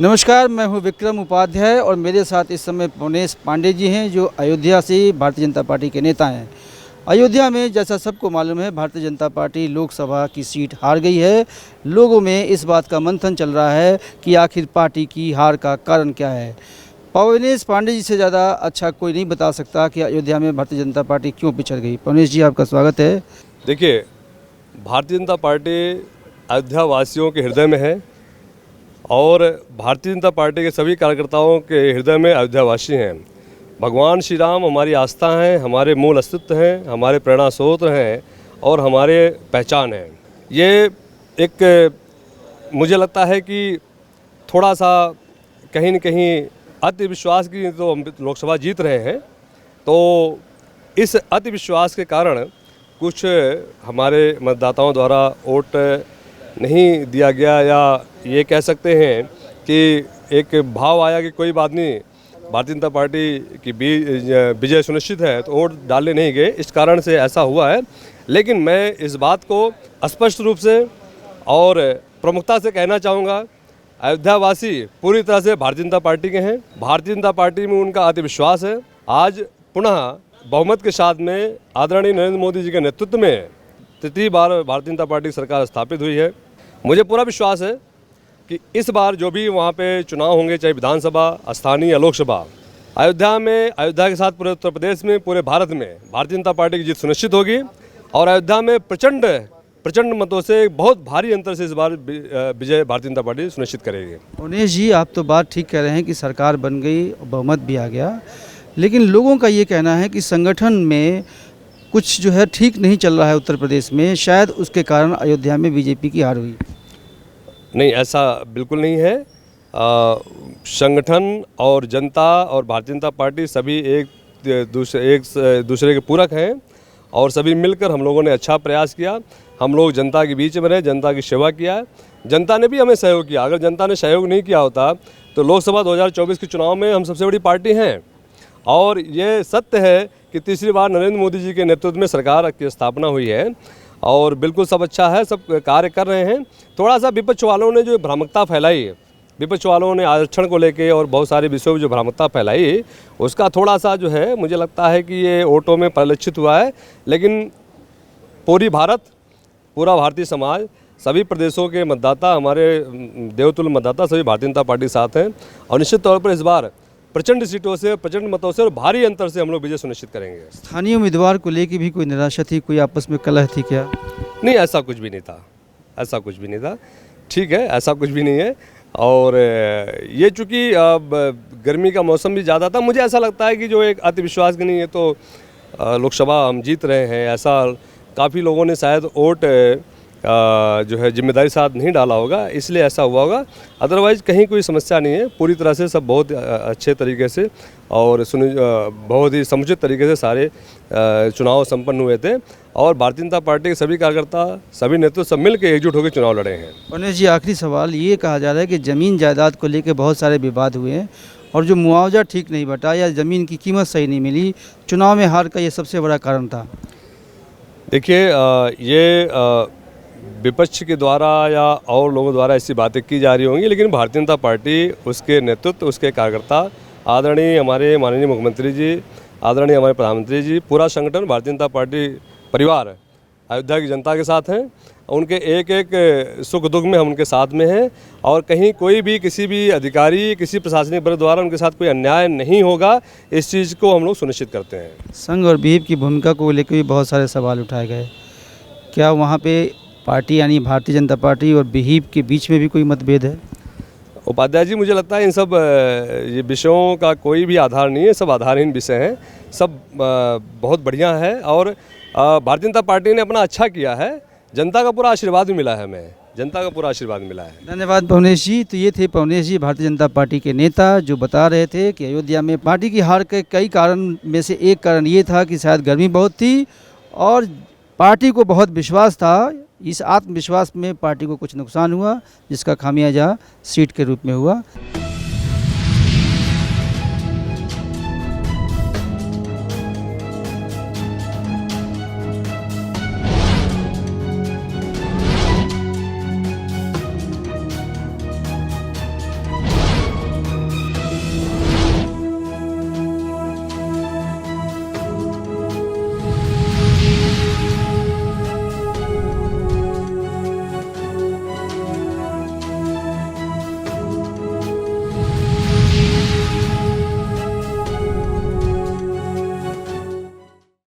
नमस्कार, मैं हूं विक्रम उपाध्याय और मेरे साथ इस समय पवनेश पांडे जी हैं जो अयोध्या से भारतीय जनता पार्टी के नेता हैं। अयोध्या में जैसा सबको मालूम है भारतीय जनता पार्टी लोकसभा की सीट हार गई है। लोगों में इस बात का मंथन चल रहा है कि आखिर पार्टी की हार का कारण क्या है। पवनेश पांडे जी से ज़्यादा अच्छा कोई नहीं बता सकता कि अयोध्या में भारतीय जनता पार्टी क्यों पिछड़ गई। पवनेश जी, आपका स्वागत है। देखिए, भारतीय जनता पार्टी अयोध्या वासियों के हृदय में है और भारतीय जनता पार्टी के सभी कार्यकर्ताओं के हृदय में अयोध्यावासी हैं। भगवान श्री राम हमारी आस्था हैं, हमारे मूल अस्तित्व हैं, हमारे प्रेरणा स्रोत हैं और हमारे पहचान है। ये एक मुझे लगता है कि थोड़ा सा कहीं न कहीं अति विश्वास की तो हम लोकसभा जीत रहे हैं, तो इस अति विश्वास के कारण कुछ हमारे मतदाताओं द्वारा वोट नहीं दिया गया, या ये कह सकते हैं कि एक भाव आया कि कोई बात नहीं, भारतीय जनता पार्टी की विजय सुनिश्चित है, तो वोट डालने नहीं गए। इस कारण से ऐसा हुआ है। लेकिन मैं इस बात को स्पष्ट रूप से और प्रमुखता से कहना चाहूँगा, अयोध्यावासी पूरी तरह से भारतीय जनता पार्टी के हैं। भारतीय जनता पार्टी में उनका अति विश्वास है। आज पुनः बहुमत के साथ में आदरणीय नरेंद्र मोदी जी के नेतृत्व में तृतीय बार भारतीय जनता पार्टी सरकार स्थापित हुई है। मुझे पूरा विश्वास है कि इस बार जो भी वहाँ पे चुनाव होंगे, चाहे विधानसभा, स्थानीय या लोकसभा, अयोध्या में, अयोध्या के साथ पूरे उत्तर प्रदेश में, पूरे भारत में भारतीय जनता पार्टी की जीत सुनिश्चित होगी और अयोध्या में प्रचंड मतों से बहुत भारी अंतर से इस बार विजय भारतीय जनता पार्टी सुनिश्चित करेगी। पवनेश जी, आप तो बात ठीक कह रहे हैं कि सरकार बन गई, बहुमत भी आ गया, लेकिन लोगों का ये कहना है कि संगठन में कुछ जो है ठीक नहीं चल रहा है उत्तर प्रदेश में, शायद उसके कारण अयोध्या में बीजेपी की हार हुई। नहीं, ऐसा बिल्कुल नहीं है। संगठन और जनता और भारतीय जनता पार्टी सभी एक दूसरे के पूरक हैं और सभी मिलकर हम लोगों ने अच्छा प्रयास किया। हम लोग जनता के बीच में रहे, जनता की सेवा किया। जनता ने भी हमें सहयोग किया। अगर जनता ने सहयोग नहीं किया होता तो लोकसभा 2024 के चुनाव में हम सबसे बड़ी पार्टी हैं। और ये सत्य है कि तीसरी बार नरेंद्र मोदी जी के नेतृत्व में सरकार की स्थापना हुई है और बिल्कुल सब अच्छा है, सब कार्य कर रहे हैं। थोड़ा सा विपक्ष वालों ने जो भ्रामकता फैलाई, विपक्ष वालों ने आरक्षण को लेके और बहुत सारे विषयों में जो भ्रामकता फैलाई, उसका थोड़ा सा जो है मुझे लगता है कि ये वोटों में परिलक्षित हुआ है। लेकिन पूरा भारतीय समाज, सभी प्रदेशों के मतदाता, हमारे देवतुल्य मतदाता सभी भारतीय जनता पार्टी के साथ हैं और निश्चित तौर पर इस बार प्रचंड सीटों से, प्रचंड मतों से और भारी अंतर से हम लोग विजय सुनिश्चित करेंगे। स्थानीय उम्मीदवार को लेके भी कोई निराशा थी, कोई आपस में कलह थी क्या? नहीं, ऐसा कुछ भी नहीं था, ऐसा कुछ भी नहीं था। ठीक है, ऐसा कुछ भी नहीं है। और ये चूँकि अब गर्मी का मौसम भी ज़्यादा था, मुझे ऐसा लगता है कि जो एक अति विश्वास की नहीं है तो लोकसभा हम जीत रहे हैं, ऐसा काफ़ी लोगों ने शायद वोट जो है जिम्मेदारी साथ नहीं डाला होगा, इसलिए ऐसा हुआ होगा। अदरवाइज़ कहीं कोई समस्या नहीं है। पूरी तरह से सब बहुत अच्छे तरीके से और बहुत ही समुचित तरीके से सारे चुनाव संपन्न हुए थे और भारतीय जनता पार्टी के सभी कार्यकर्ता, सभी नेतृत्व सब मिल के एकजुट होकर चुनाव लड़े हैं। पवनेश जी, आखिरी सवाल, ये कहा जा रहा है कि ज़मीन जायदाद को लेकर बहुत सारे विवाद हुए हैं और जो मुआवजा ठीक नहीं बटा या ज़मीन की कीमत सही नहीं मिली, चुनाव में हार का ये सबसे बड़ा कारण था। देखिए, ये विपक्ष के द्वारा या और लोगों द्वारा ऐसी बातें की जा रही होंगी, लेकिन भारतीय जनता पार्टी, उसके नेतृत्व, उसके कार्यकर्ता, आदरणीय हमारे माननीय मुख्यमंत्री जी, आदरणीय हमारे प्रधानमंत्री जी, पूरा संगठन, भारतीय जनता पार्टी परिवार अयोध्या की जनता के साथ हैं। उनके एक एक सुख दुख में हम उनके साथ में हैं और कहीं कोई भी किसी भी अधिकारी, किसी प्रशासनिक वर्ग द्वारा उनके साथ कोई अन्याय नहीं होगा, इस चीज़ को हम लोग सुनिश्चित करते हैं। संघ और विहिप की भूमिका को लेकर भी बहुत सारे सवाल उठाए गए। क्या वहाँ पे पार्टी यानी भारतीय जनता पार्टी और विहिप के बीच में भी कोई मतभेद है? उपाध्याय जी, मुझे लगता है इन सब ये विषयों का कोई भी आधार नहीं है, सब आधारहीन विषय हैं। सब बहुत बढ़िया है और भारतीय जनता पार्टी ने अपना अच्छा किया है। जनता का पूरा आशीर्वाद भी मिला है, हमें जनता का पूरा आशीर्वाद मिला है। धन्यवाद पवनेश जी। तो ये थे पवनेश जी, भारतीय जनता पार्टी के नेता, जो बता रहे थे कि अयोध्या में पार्टी की हार के कई कारण में से एक कारण ये था कि शायद गर्मी बहुत थी और पार्टी को बहुत विश्वास था। इस आत्मविश्वास में पार्टी को कुछ नुकसान हुआ, जिसका खामियाजा सीट के रूप में हुआ।